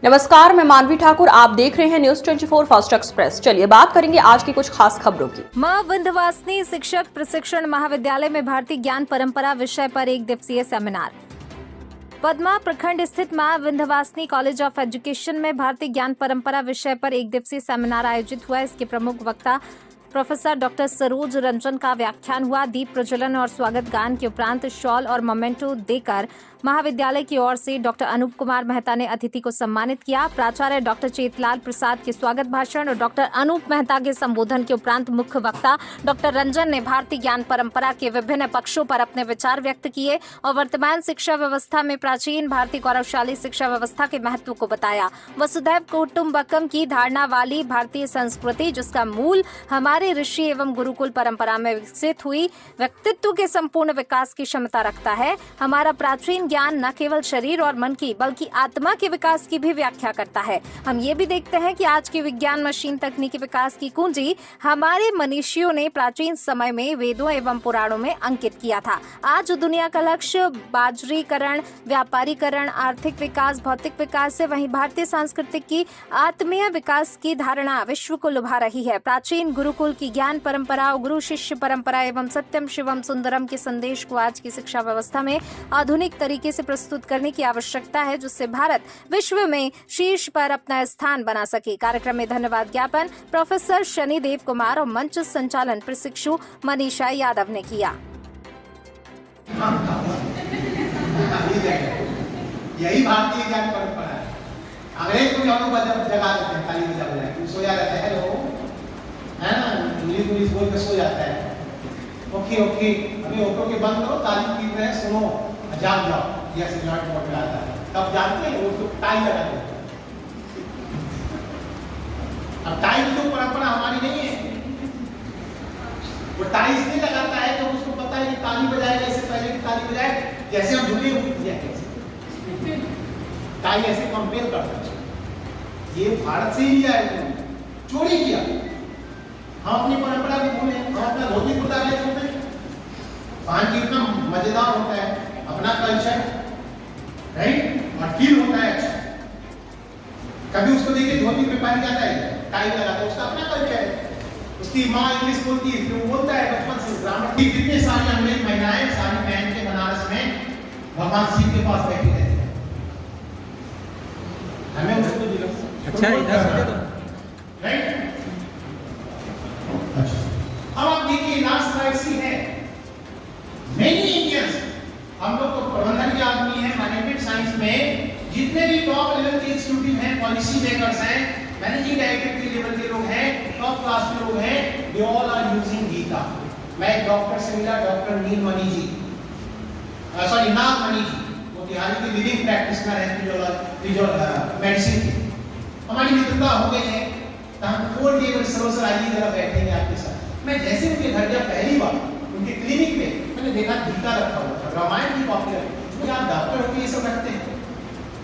नमस्कार, मैं मानवी ठाकुर। आप देख रहे हैं न्यूज 24 फास्ट एक्सप्रेस। चलिए बात करेंगे आज की कुछ खास खबरों की। मां विंध्यवासिनी शिक्षक प्रशिक्षण महाविद्यालय में भारतीय ज्ञान परंपरा विषय पर 1 दिवसीय सेमिनार। पदमा प्रखंड स्थित मां विंध्यवासिनी कॉलेज ऑफ एजुकेशन में भारतीय ज्ञान परंपरा विषय पर 1 दिवसीय सेमिनार आयोजित हुआ। इसके प्रमुख वक्ता प्रोफेसर डॉक्टर सरोज रंजन का व्याख्यान हुआ। दीप प्रज्वलन और स्वागत गान के उपरांत शॉल और मोमेंटो देकर महाविद्यालय की ओर से डॉक्टर अनूप कुमार मेहता ने अतिथि को सम्मानित किया। प्राचार्य डॉक्टर चेतलाल प्रसाद के स्वागत भाषण और डॉक्टर अनूप मेहता के संबोधन के उपरांत मुख्य वक्ता डॉक्टर रंजन ने भारतीय ज्ञान परंपरा के विभिन्न पक्षों पर अपने विचार व्यक्त किए और वर्तमान शिक्षा व्यवस्था में प्राचीन भारतीय गौरवशाली शिक्षा व्यवस्था के महत्व को बताया। वसुधैव कुटुंबकम की धारणा वाली भारतीय संस्कृति, जिसका मूल हमारे ऋषि एवं गुरुकुल परंपरा में विकसित हुई व्यक्तित्व के संपूर्ण विकास की क्षमता रखता है। हमारा प्राचीन ज्ञान न केवल शरीर और मन की बल्कि आत्मा के विकास की भी व्याख्या करता है। हम ये भी देखते हैं कि आज के विज्ञान मशीन तकनीकी विकास की कुंजी हमारे मनीषियों ने प्राचीन समय में वेदों एवं पुराणों में अंकित किया था। आज दुनिया का लक्ष्य बाजारीकरण, व्यापारीकरण, आर्थिक विकास, भौतिक विकास से वहीं भारतीय सांस्कृतिक की आत्मीय विकास की धारणा विश्व को लुभा रही है। प्राचीन गुरुकुल की ज्ञान परंपरा, गुरु शिष्य परंपरा एवं सत्यम शिवम सुंदरम के संदेश को आज की शिक्षा व्यवस्था में आधुनिक तरीके से प्रस्तुत करने की आवश्यकता है, जिससे भारत विश्व में शीर्ष पर अपना स्थान बना सके। कार्यक्रम में धन्यवाद ज्ञापन प्रोफेसर शनिदेव कुमार और मंच संचालन प्रशिक्षु मनीषा यादव ने किया। यही भारतीय ज्ञान परंपरा है। अंग्रेज को जगा देते हैं, ताली बजा बजा के सोया रहता है, है ना, इंग्लिश बोल के सो जाता है। ओके ओके, अभी ओके के बंद करो, ताली पीट रहे हैं, सुनो, जाग जाओ, यह सिगरेट मोड में आता है। तब जानते हैं वो टाई लगाते हैं। अब टाई की तो परंपरा हमारी नहीं है। वो टाई इसलिए लगाता है कि उसको पता है कि ताली बजाएगा, इससे पहले की ताली बजाए जैसे हम झुके हुए किया कैसे टाई ऐसे कंपेयर करता है। ये भारत से ही लिया है, चोरी किया। हम अपनी परंपरा को भूले, हम अपना धोती कुर्ता ले चलते हैं। वहां कितना मजेदार होता है अपना कल्चर, राइट, और फील होता है अच्छा। कभी उसको देखिए धोती पे पहन जाता है, टाई लगाता है, उसका अपना कल्चर है। उसकी माँ इंग्लिश बोलती है, फिर वो बोलता है बचपन से ग्रामर। कितने सारी अंग्रेज महिलाएं साड़ी पहन के बनारस में भगवान शिव के पास बैठी रहती है। हमें उसको दिलो अच्छा इधर राइट। अब आप देखिए लास्ट स्लाइड सी है। मेनी इंडियंस, हम लोग तो प्रबंधन के आदमी हैं, मैनेजमेंट साइंस में जितने भी टॉप लेवल के इंस्टीट्यूट हैं, पॉलिसी मेकर्स हैं, मैनेजिंग डायरेक्टर के लेवल के लोग हैं, टॉप क्लास के लोग हैं, they all are using Gita. मैं एक डॉक्टर से मिला, डॉक्टर नीलमणि जी, सॉरी नागमणि जी, वो बिहार की लिविंग प्रैक्टिशनर है मेडिसिन की। हमारी मित्रता हो गई है, तो हम 4 टेबल सरोसर आइए जरा बैठेंगे आपके साथ। मैं जैसे उनके घर गया पहली बार उनके क्लिनिक में, मैंने देखा गीता रखा हुआ था, रामायण की कॉपी रखी। मुझे आप डॉक्टर होकर ये सब रखते हैं,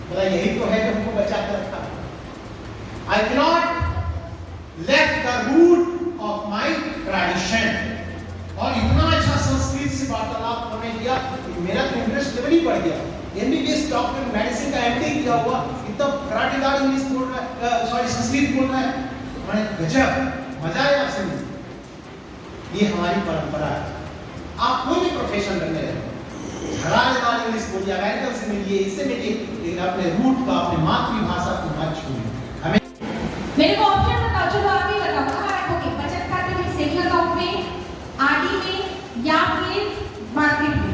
बोला यही तो है जो हमको बचा कर रखा। I cannot left the root of my tradition। और इतना अच्छा संस्कृत से वार्तालाप करने दिया कि मेरा इंटरेस्ट लेवल ही बढ़ गया। एमबीबीएस डॉक्टर, मेडिसिन का एमडी किया हुआ, इतना कराटेदार इंग्लिश बोल रहा है, सॉरी संस्कृत बोल रहा है, मैंने गजब मजा आया सुन। ये हमारी परंपरा है। आप कोई भी प्रोफेशन करने रहे, घरानेदार इंग्लिश बोलिए, अमेरिकन से मिलिए, इससे मिलिए, लेकिन अपने रूट का, अपने मातृभाषा को मत छूइए। हमें मेरे को ऑप्शन बताओ, चलो आप ही बताओ, कहाँ रखोगे? बचत खाते में, सेविंग अकाउंट में, आरडी में या फिर मार्केट में?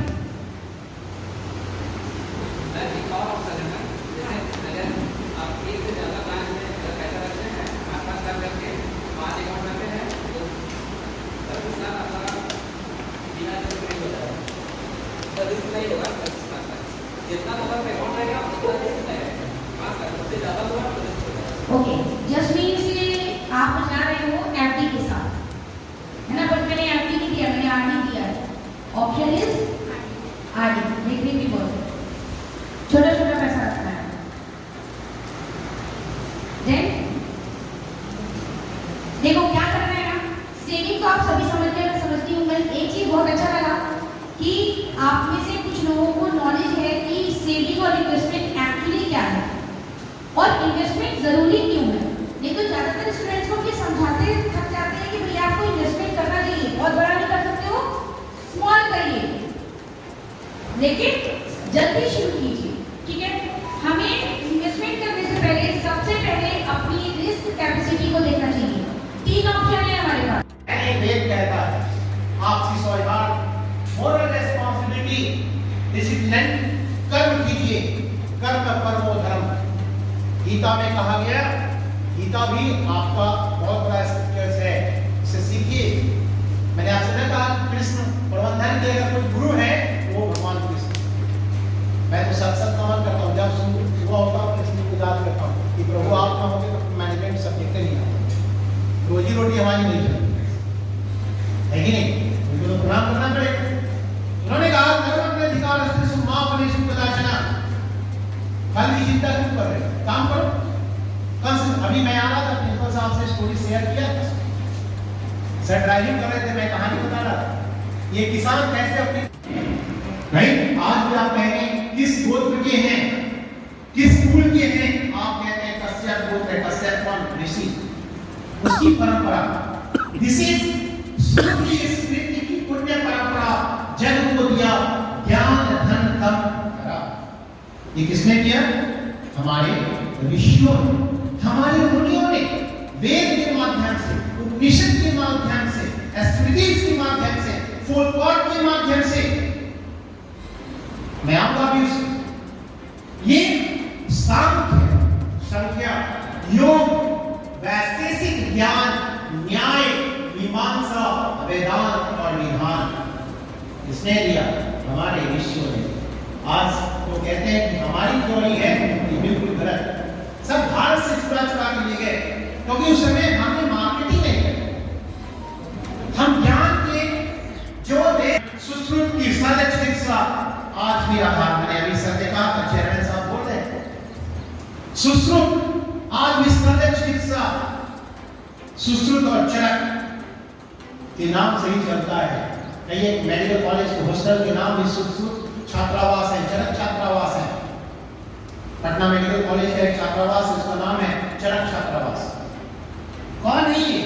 ओके, जस्ट मीन्स कि आप जा रहे हो एफडी के साथ, है ना, बट मैंने एफडी नहीं दिया, मैंने आरडी दिया है। ऑप्शन इज आरडी, देखने की बहुत छोटा छोटा पैसा रखना है। देन देखो क्या करना है ना, सेविंग तो आप सभी समझते हैं, मैं समझती हूँ। मैं एक चीज बहुत अच्छा लगा कि आप में से कुछ लोगों को नॉलेज है कि सेविंग और इन्वेस्टमेंट एक्चुअली क्या है, और इन्वेस्टमेंट लेकिन जल्दी शुरू कीजिए, ठीक है। हमें इन्वेस्टमेंट करने से पहले सबसे पहले अपनी रिस्क कैपेसिटी को देखना चाहिए। 3 ऑप्शन है हमारे पास। वेद कहता है आपसी सौहार्द, मोरल रेस्पॉन्सिबिलिटी, डिसिप्लिन, कर्म कीजिए, कर्म परमो धर्म। गीता में कहा गया, गीता भी आपका बहुत बड़ा स्क्रिप्चर्स है, इसे सीखिए। मैंने आपसे न कहा कृष्ण प्रबंधन के अगर कोई गुरु है वो भगवान कृष्ण। मैं तो सत्संग नमन करता हूँ, जब सुबह होता हूँ कृष्ण को याद करता हूँ कि प्रभु आप ना होते तो मैनेजमेंट सब्जेक्ट नहीं आता, रोजी रोटी हमारी नहीं चलती है कि नहीं, उनको तो प्रणाम करना पड़ेगा। उन्होंने कहा धर्म अपने अधिकार अस्त्र सुमा अपने सुपदाचना, फल की चिंता क्यों कर रहे हो, काम करो। कल अभी मैं आ रहा था, प्रिंसिपल साहब से स्टोरी शेयर किया, सर ड्राइविंग कर रहे थे, मैं कहानी बता रहा था ये किसान कैसे अपने नहीं। आज भी आप कहेंगे किस गोत्र के हैं, किस कुल के हैं, आप कहते हैं कश्यप गोत्र, कश्यप कौन, ऋषि, उसकी परंपरा। दिस इज सूफी स्मृति की पुण्य परंपरा, जन को दिया ज्ञान धन तप करा। ये किसने किया? हमारे ऋषियों ने, हमारे मुनियों ने, वेद के माध्यम से, उपनिषद के माध्यम से, स्मृति के माध्यम से, फोलकॉर के माध्यम से। मैं आऊंगा भी उससे। ये सांख्य, संख्या, योग, वैशेषिक ज्ञान, न्याय, मीमांसा, वेदांत और विधान इसने दिया हमारे ऋषियों ने। आज तो कहते हैं कि हमारी थ्योरी है, ये बिल्कुल गलत। सब भारत से चुरा चुरा के ले गए, क्योंकि उस समय हमने मार्केटिंग नहीं की। हम ज्ञान के जो दे सुश्रुत की शल्य चिकित्सा आज भी आधार। मैंने अभी सर देखा चेयरमैन साहब बोल रहे हैं सुश्रुत आज भी शल्य चिकित्सा, सुश्रुत और चरक के नाम से ही चलता है। ये मेडिकल कॉलेज के हॉस्टल के नाम भी सुश्रुत छात्रावास है, चरक छात्रावास है। पटना मेडिकल कॉलेज का एक छात्रावास है, उसका नाम है चरक छात्रावास। कौन है ये?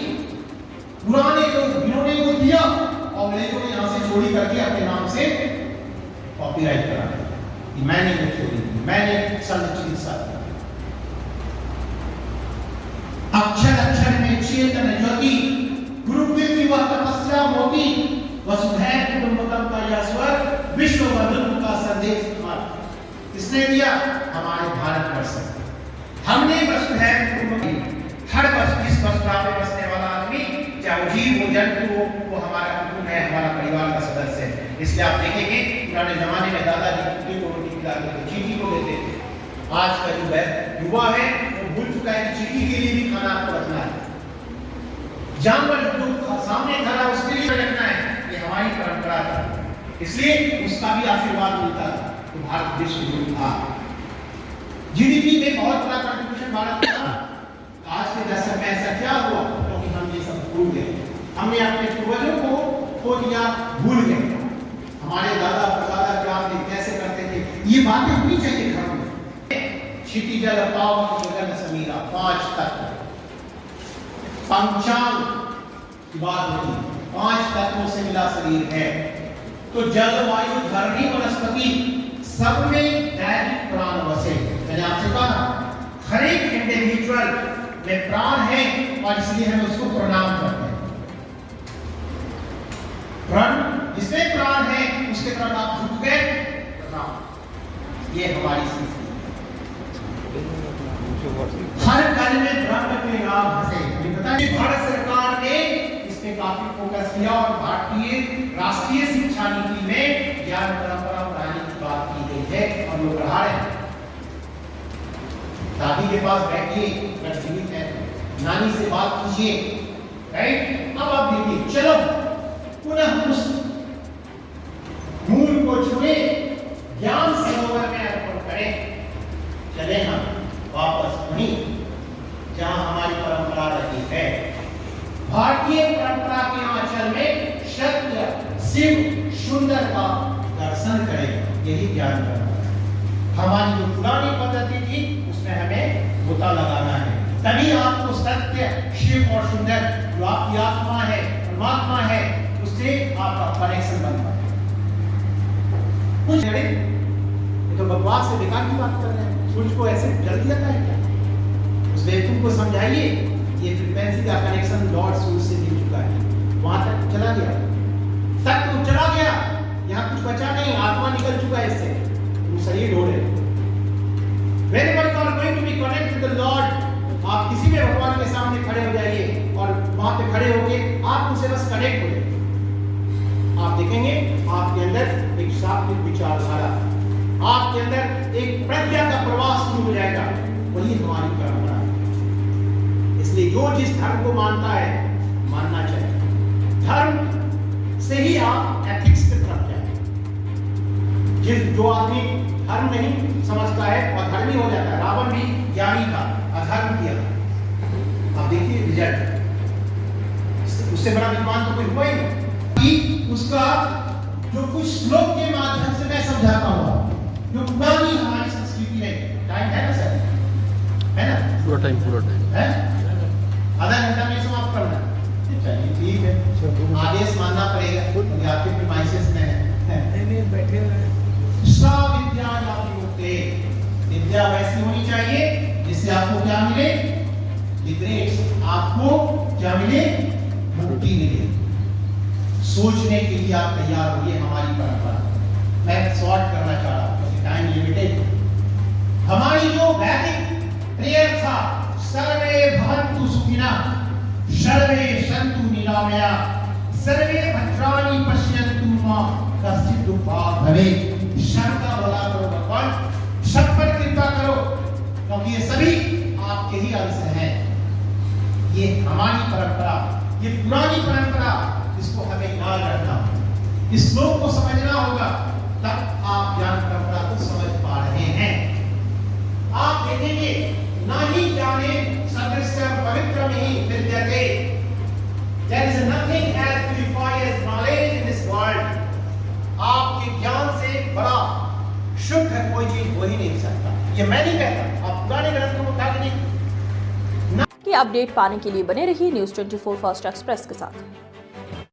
पुराने लोग, इन्होंने वो दिया और अंग्रेजों ने यहाँ से चोरी करके अपने नाम से कॉपीराइट करा दिया। मैंने वो चोरी की, मैंने शल्य चिकित्सा की। अक्षर अक्षर में चेतन ज्योति, गुरुकुल की वह तपस्या मोती, वसुधैव कुटुंबकम का यह स्वर, विश्व बंधुत्व का संदेश किसने दिया? हमारे भारतवर्ष। हमने वसुधैव कुटुंबकम, हर वर्ष इस वसुधा में बसने वाला आदमी, चाहे जीव हो जंतु हो, वो हमारा कुटुंब है, हमारा परिवार का सदस्य है। इसलिए आप देखेंगे पुराने जमाने में दादाजी कुत्ते को रोटी खिलाते थे, चींटी को देते थे। आज का जो युवा है वो भूल चुका है कि चींटी के लिए भी खाना आपको रखना है, जानवर जो सामने खड़ा उसके लिए रखना है। ये हमारी परंपरा है, इसलिए उसका भी आशीर्वाद मिलता है। तो भारत विश्व गुरु था। जीडीपी में बहुत बड़ा कंट्रीब्यूशन भारत का था। आज के दशक में ऐसा क्या हुआ? क्योंकि हम ये सब भूल गए, हमने अपने पूर्वजों को खो दिया, भूल गए। हमारे दादा परदादा क्या थे, कैसे करते थे, ये बातें होनी चाहिए घर में। क्षिति जल पावक गगन समीरा, 5 तत्व, पंचांग की बात होती, 5 तत्वों से मिला शरीर है। तो जल वायु धरणी वनस्पति सब में दैविक प्राण बसे। मैंने आपसे कहा हर एक इंडिविजुअल में प्राण है और इसलिए हम उसको प्रणाम करते हैं। प्राण, जिसमें प्राण है उसके तरफ आप झुक गए, प्रणाम। ये हमारी संस्कृति। हर घर में ब्रह्म के नाम हंसे। भारत सरकार ने इस पे काफी फोकस किया और भारतीय राष्ट्रीय शिक्षा नीति में ज्ञान परंपरा पढ़ाने की बात की गई है और लोग पढ़ा रहे हैं। दादी के पास बैठिए, अगर जीवित है, नानी से बात कीजिए, राइट? अब आप देखिए, चलो पुनः उस मूल को छुए, ज्ञान सरोवर में अर्पण करें। चले हम वापस वहीं जहां हमारी परंपरा रही है। भारतीय परंपरा के आंचल में सत्य, शिव, सुंदर का दर्शन करें, यही ज्ञान परंपरा। हमारी जो पुरानी पद्धति थी उसमें हमें गोता लगाना है, तभी आपको सत्य, शिव और सुंदर जो आपकी आत्मा है, परमात्मा है, उससे आपका कनेक्शन बनता है। कुछ अरे ये तो बकवास से बेकार की बात कर रहे हैं। सूरज को ऐसे जल दिया था क्या? उस बेवकूफ को समझाइए ये फ्रीक्वेंसी का कनेक्शन लॉर्ड सूरज से मिल चुका है, वहां तक चला गया, तक तो चला गया, यहाँ कुछ बचा नहीं, आत्मा निकल चुका है इससे, वो शरीर ढो रहे। Whenever you are going to be connected with the Lord, आप किसी भी भगवान के सामने खड़े हो जाइए और वहां पे खड़े होके आप उनसे बस कनेक्ट हो जाइए। आप देखेंगे आपके अंदर एक सात्विक विचारधारा, आपके अंदर एक प्रज्ञा का प्रवाह शुरू हो जाएगा। वही हमारी परंपरा है। इसलिए जो जिस धर्म को मानता है मानना चाहिए, धर्म से ही आप एथिक्स की तरफ जाए। जो आदमी धर्म नहीं समझता है अधर्मी हो जाता है। रावण भी ज्ञानी था, अधर्म किया। आप देखिए रिजल्ट, उससे बड़ा विद्वान तो कोई हुआ ही नहीं। उसका जो कुछ श्लोक के माध्यम से मैं समझाता हूँ, जो पुरानी हमारी संस्कृति में, टाइम है ना सर, है ना? पूरा टाइम है, आधा घंटा में समाप्त करना। चलिए ठीक है, आदेश मानना पड़ेगा क्योंकि आपके प्रीमाइसेस में है। बैठे हुए विद्या विद्या वैसी होनी चाहिए जिससे आपको क्या मिले? लिबरेट, आपको क्या मिले? मुक्ति मिले। सोचने के लिए आप तैयार होइए, हमारी परंपरा। मैं शॉर्ट करना चाह रहा हूं क्योंकि टाइम लिमिटेड। हमारी जो वैदिक प्रेयर था, सर्वे भवन्तु सुखिनः, सर्वे सन्तु निरामया, सर्वे भद्राणि पश्यन्तु मा कश्चित् दुःखभाग् भवेत्। सबका भला करो भगवान, सब पर कृपा करो, क्योंकि ये सभी आपके ही अंश हैं। ये हमारी परंपरा, ये पुरानी परंपरा, इसको हमें याद रखना, इस श्लोक को समझना होगा, तब आप ज्ञान परंपरा को समझ पा रहे हैं। आप देखेंगे ना ही जाने सदृशम पवित्रमिहि विद्यते। There is nothing as purified as knowledge in this world। आपके ज्ञान से बड़ा शुद्ध कोई चीज हो ही नहीं सकता। ये मैं नहीं कहता, आप पुराने ग्रंथ को उठा के नहीं। की अपडेट पाने के लिए बने रहिए न्यूज़ 24 फास्ट एक्सप्रेस के साथ।